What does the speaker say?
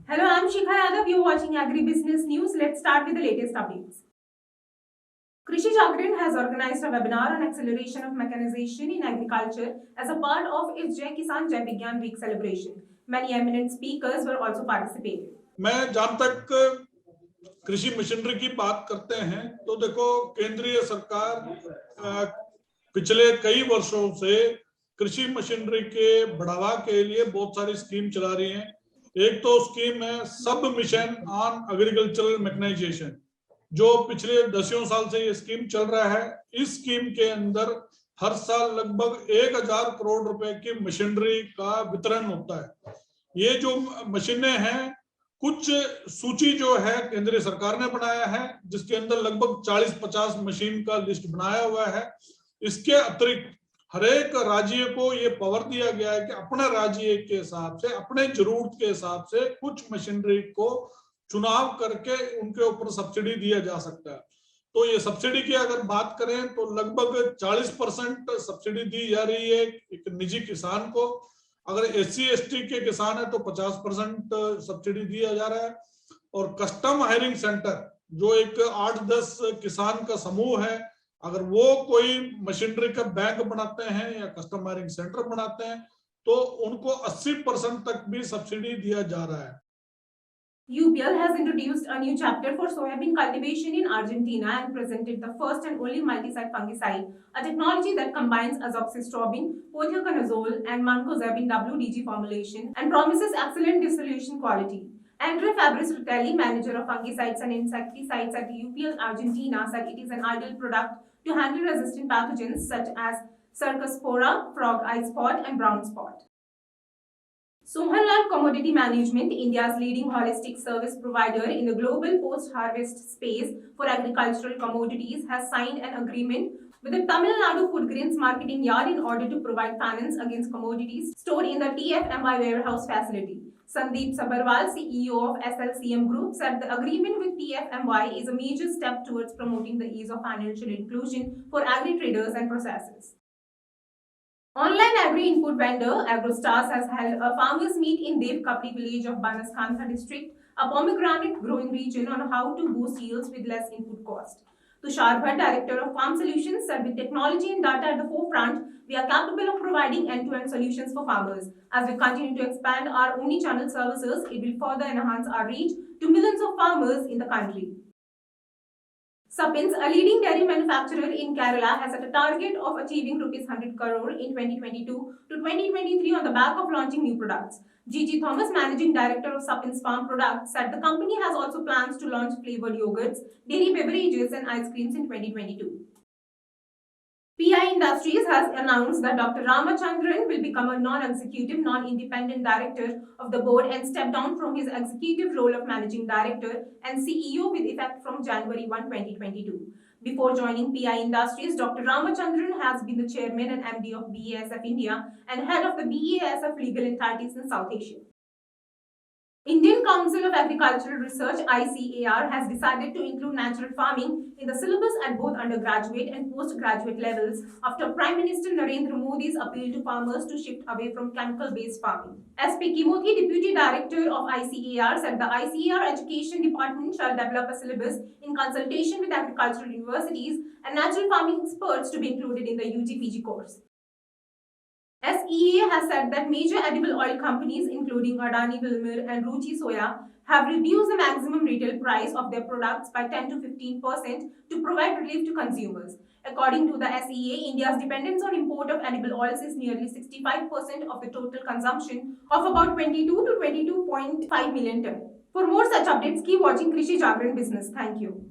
Hello, I'm Shikha Yadav. You're watching Agribusiness News. Let's start with the latest updates. Krishi Jagran has organized a webinar on acceleration of mechanization in agriculture as a part of its Jai Kisan Jai Vigyan Week celebration. Many eminent speakers were also participating. मैं जहां तक कृषि machinery की बात करते हैं तो देखो, केंद्रीय सरकार पिछले कई वर्षों से कृषि मशीनरी के बढ़ावा के लिए बहुत सारी स्कीम चला रही है। एक तो स्कीम है सब मिशन ऑन एग्रीकल्चरल मैकेनाइजेशन, जो पिछले 10 साल से ये स्कीम चल रहा है। इस स्कीम के अंदर हर साल लगभग 1000 करोड़ रुपए की मशीनरी का वितरण होता है। ये जो मशीनें हैं, कुछ सूची जो है केंद्र सरकार ने बनाया है, जिसके अंदर लगभग 40-50 मशीन का लिस्ट बनाया हुआ है। इसके अतिरिक्त हर एक राज्य को ये पावर दिया गया है कि अपने राज्य के हिसाब से, अपने जरूरत के हिसाब से कुछ मशीनरी को चुनाव करके उनके ऊपर सब्सिडी दिया जा सकता है। तो ये सब्सिडी की अगर बात करें तो लगभग 40% सब्सिडी दी जा रही है एक निजी किसान को। अगर SC/ST के किसान है तो 50% सब्सिडी दिया जा रहा है। और कस्टम हायरिंग सेंटर, जो एक 8-10 किसान का समूह है, अगर वो कोई मशीनरी का बैंक बनाते हैं या कस्टम हायरिंग सेंटर बनाते हैं तो उनको 80% तक भी सब्सिडी दिया जा रहा है। UPL has introduced a new chapter for soybean cultivation in Argentina and presented the first and only multi-site fungicide, a technology that combines azoxystrobin, pothioconazole, and mancozeb in WDG formulation and promises excellent dissolution quality. Andre Fabris Rutelli, manager of fungicides and insecticides at UPL Argentina, said it is an ideal product to handle resistant pathogens such as Cercospora, frog eye spot, and brown spot. Sohanlal Commodity Management, India's leading holistic service provider in the global post-harvest space for agricultural commodities, has signed an agreement with the Tamil Nadu Food Grains Marketing Yard in order to provide finance against commodities stored in the TFMI warehouse facility. Sandeep Sabharwal, CEO of SLCM Group, said the agreement with TFMY is a major step towards promoting the ease of financial inclusion for agri-traders and processors. Online agri-input vendor AgroStars has held a farmers' meet in Devkapli village of Banaskantha district, a pomegranate growing region, on how to boost yields with less input cost. Tushar Bhatt, director of Farm Solutions, said with technology and data at the forefront, we are capable of providing end-to-end solutions for farmers. As we continue to expand our omni-channel services, it will further enhance our reach to millions of farmers in the country. Suppins, a leading dairy manufacturer in Kerala, has set a target of achieving ₹100 crore in 2022 to 2023 on the back of launching new products. Gigi Thomas, managing director of Suppins Farm Products, said the company has also plans to launch flavored yogurts, dairy beverages, and ice creams in 2022. PI Industries has announced that Dr. Ramachandran will become a non-executive, non-independent director of the board and step down from his executive role of managing director and CEO with effect from January 1, 2022. Before joining PI Industries, Dr. Ramachandran has been the chairman and MD of BASF India and head of the BASF legal entities in South Asia. Indian Council of Agricultural Research (ICAR) has decided to include natural farming in the syllabus at both undergraduate and postgraduate levels after Prime Minister Narendra Modi's appeal to farmers to shift away from chemical-based farming. S.P. Kimothi, Deputy Director of ICAR, said the ICAR Education Department shall develop a syllabus in consultation with agricultural universities and natural farming experts to be included in the UG/PG course. SEA has said that major edible oil companies including Adani Wilmar and Ruchi Soya have reduced the maximum retail price of their products by 10 to 15% to provide relief to consumers. According to the SEA, India's dependence on import of edible oils is nearly 65% of the total consumption of about 22 to 22.5 million tons. For more such updates, keep watching Krishi Jagran Business. Thank you.